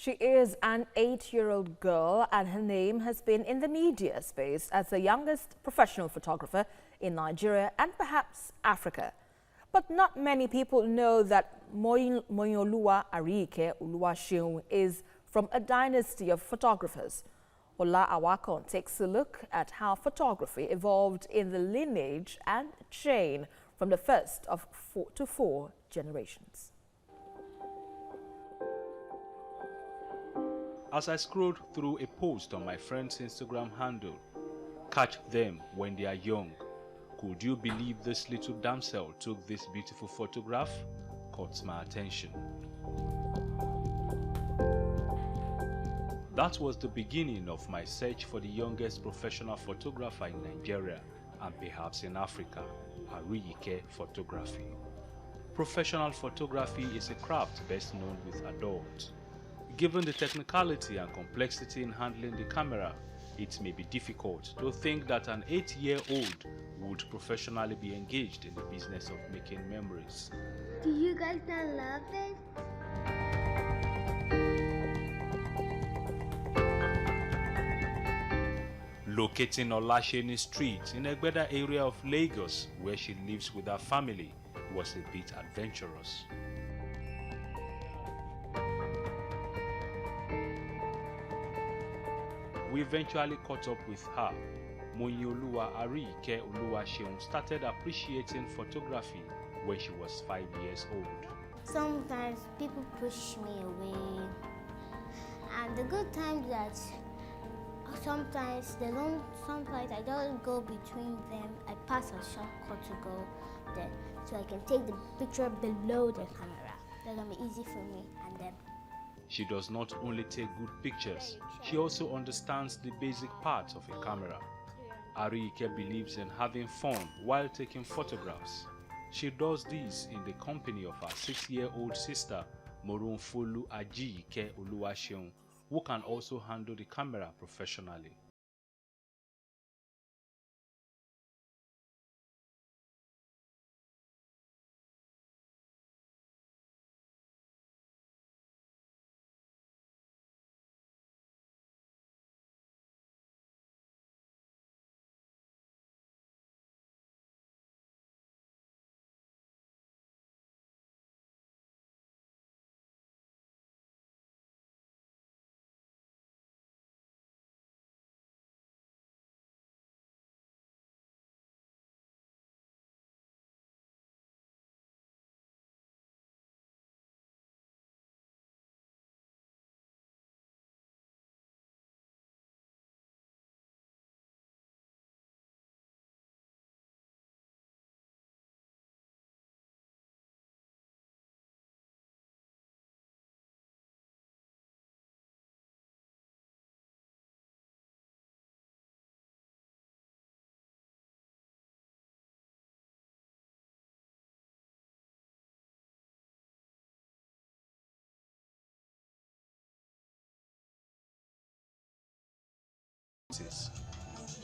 She is an 8-year-old girl and her name has been in the media space as the youngest professional photographer in Nigeria and perhaps Africa. But not many people know that Moyinoluwa Ariyike Oluwaseun is from a dynasty of photographers. Ola Awakan takes a look at how photography evolved in the lineage and chain from the first of 4 to 4 generations. As I scrolled through a post on my friend's Instagram handle, "Catch them when they are young. Could you believe this little damsel took this beautiful photograph?" caught my attention. That was the beginning of my search for the youngest professional photographer in Nigeria and perhaps in Africa, Ariyike photography. Professional photography is a craft best known with adults. Given the technicality and complexity in handling the camera, it may be difficult to think that an 8-year-old would professionally be engaged in the business of making memories. Do you guys not love it? Locating Olasheni Street in Egbeda area of Lagos, where she lives with her family, was a bit adventurous. We eventually caught up with her. Moyinoluwa Ariyike Oluwaseun started appreciating photography when she was 5 years old. Sometimes people push me away, and the good times that sometimes I don't go between them. I pass a shortcut to go there, so I can take the picture below the camera. That's gonna be easy for me and them. She does not only take good pictures, she also understands the basic parts of a camera. Ariyike believes in having fun while taking photographs. She does this in the company of her 6-year-old sister, Moyinoluwa Ariyike Oluwaseun, who can also handle the camera professionally.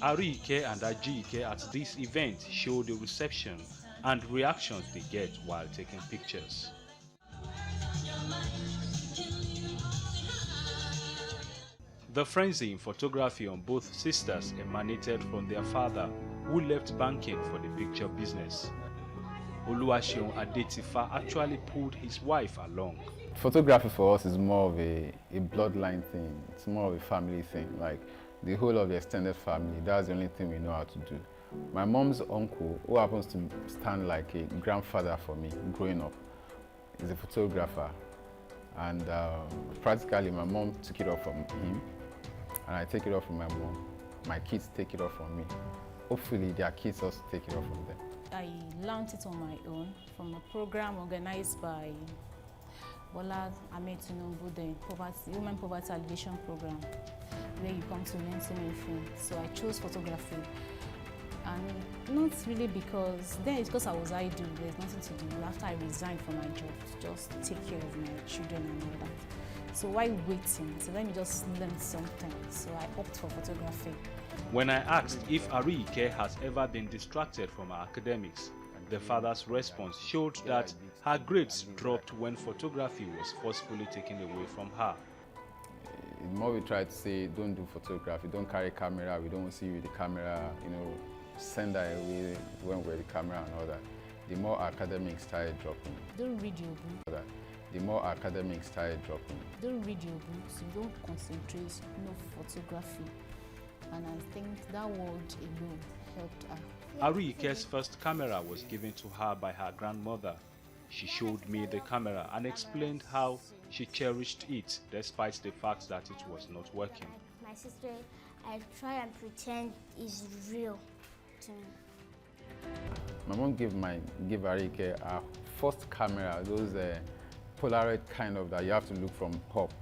Ariyike and Ajike at this event show the reception and reactions they get while taking pictures. The frenzy in photography on both sisters emanated from their father, who left banking for the picture business. Oluwaseun Adetifa actually pulled his wife along. Photography for us is more of a bloodline thing. It's more of a family thing. Like the whole of the extended family, that's the only thing we know how to do. My mom's uncle, who happens to stand like a grandfather for me growing up, is a photographer. And practically my mom took it off from him, and I take it off from my mom. My kids take it off from me. Hopefully their kids also take it off from them. I learned it on my own from a program organized by Ola Awakan, the Women Poverty Alleviation Program, where you come to learn so many things. So I chose photography, and not really because then it's because I was idle. There's nothing to do after I resigned from my job to just take care of my children and all that. So while waiting, so let me just learn something. So I opted for photography. When I asked if Ariyike has ever been distracted from her academics, the father's response showed that her grades dropped when photography was forcefully taken away from her. The more we try to say, don't do photography, don't carry camera, we don't see you with the camera, you know, send her away when we're with the camera and all that, the more academics started dropping. Don't read your book. The more academics started dropping. Don't read your books, you don't concentrate, no photography. And I think that word alone helped her. Ariyike's first camera was given to her by her grandmother. She showed me the camera and explained how she cherished it despite the fact that it was not working. My sister, I try and pretend is real to me. My mom gave Ariyike her first camera, those Polaroid kind of that you have to look from pop.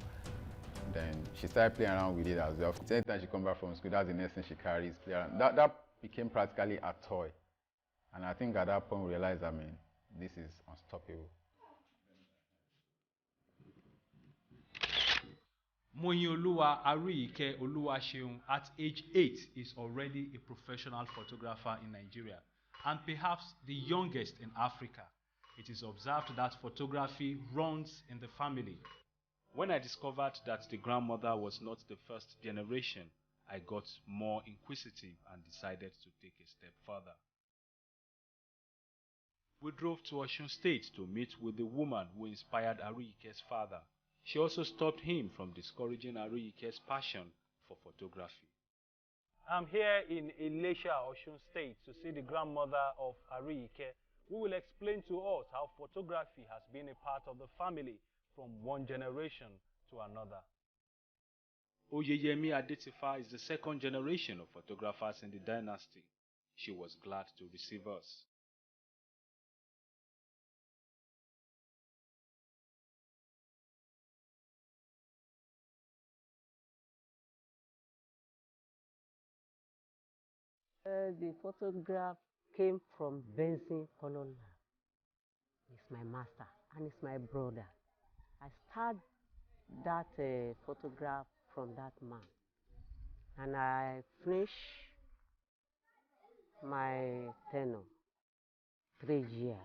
Then she started playing around with it as well. Anytime she comes back from school, that's the next thing she carries, play around. That became practically a toy. And I think at that point we realized, I mean, this is unstoppable. Moyinoluwa Ariyike Oluwaseun at age 8 is already a professional photographer in Nigeria and perhaps the youngest in Africa. It is observed that photography runs in the family. When I discovered that the grandmother was not the first generation, I got more inquisitive and decided to take a step further. We drove to Osun State to meet with the woman who inspired Ariyike's father. She also stopped him from discouraging Ariyike's passion for photography. I'm here in Ilesha, Osun State, to see the grandmother of Ariyike, who will explain to us how photography has been a part of the family from one generation to another. Oyeyemi Adetifa is the second generation of photographers in the dynasty. She was glad to receive us. The photograph came from Benson Colonel. He's my master and he's my brother. I started that photograph from that man. And I finished my tenure, 3 years.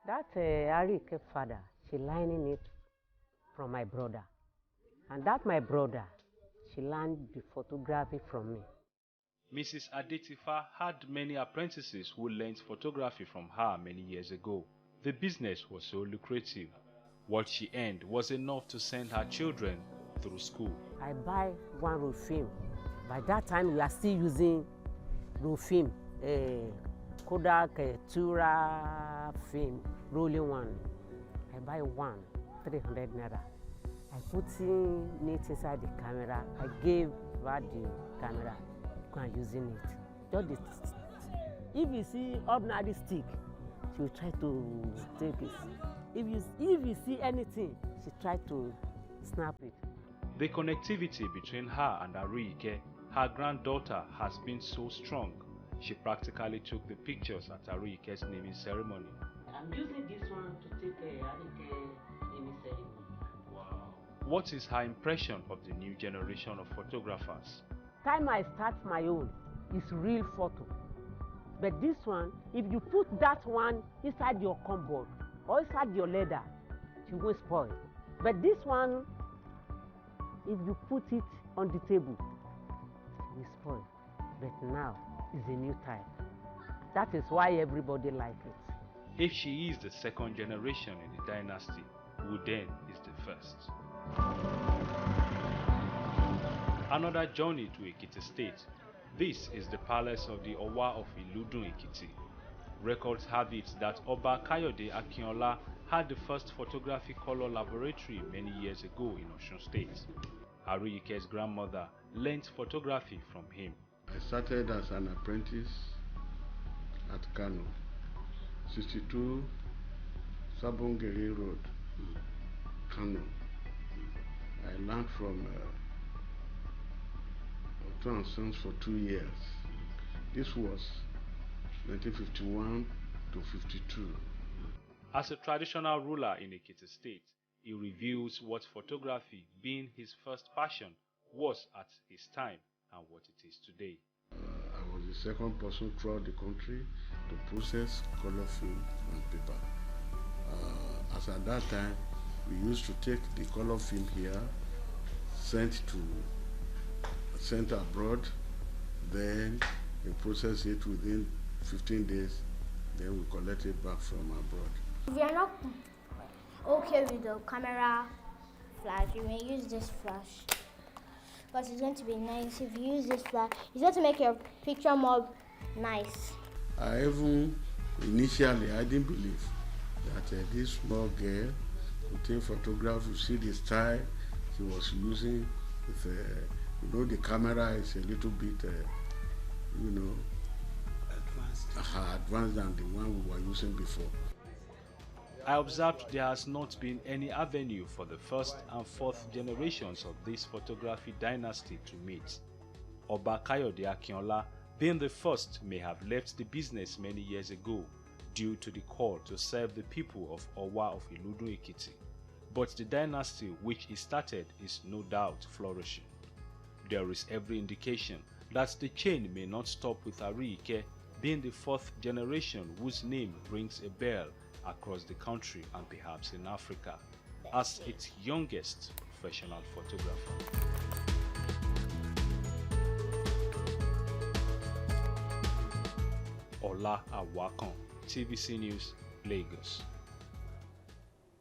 That Ariyike father, she learning it from my brother. And that my brother, she learned the photography from me. Mrs. Adetifa had many apprentices who learned photography from her many years ago. The business was so lucrative. What she earned was enough to send her children through school. I buy one roll film. By that time, we are still using roll film, Kodak Tura film, rolling one. I buy one, 300 naira. I put it inside the camera. I gave her the camera. And using it. Just if you see ordinary stick, she will try to take it. If you see anything, she try to snap it. The connectivity between her and Ariyike, her granddaughter, has been so strong. She practically took the pictures at Ariyike's naming ceremony. I'm using this one to take Ariyike naming ceremony. Wow. What is her impression of the new generation of photographers? Time I start my own is real photo, but this one, if you put that one inside your cupboard or inside your leather, it won't spoil. But this one, if you put it on the table, it will spoil. But now is a new type. That is why everybody likes it. If she is the second generation in the dynasty, who then is the first? Another journey to Ekiti State. This is the palace of the Owa of Iludun Ekiti. Records have it that Oba Kayode Akinola had the first photography color laboratory many years ago in Osun State. Ariyike's grandmother learnt photography from him. I started as an apprentice at Kano, 62 Sabongeri Road, Kano. I learned from Oton & Sons for 2 years. This was 1951 to 52. As a traditional ruler in Ekiti State, he reveals what photography, being his first passion, was at his time and what it is today. I was the second person throughout the country to process color film and paper. As at that time, we used to take the color film here, sent abroad, then we process it within 15 days, then we collect it back from abroad. If you're not okay with the camera flash, you may use this flash. But it's going to be nice if you use this flash. It's going to make your picture more nice. Initially, I didn't believe that this small girl could take photographs. You see the style she was using with, the camera is a little bit, advanced than the one we were using before. I observed there has not been any avenue for the first and fourth generations of this photography dynasty to meet. Oba Kayode Akinola, being the first, may have left the business many years ago due to the call to serve the people of Owa of Iludu Ekiti. But the dynasty which he started is no doubt flourishing. There is every indication that the chain may not stop with Ariyike being the fourth generation whose name rings a bell across the country and perhaps in Africa as its youngest professional photographer. Ola Awakan, TVC News, Lagos.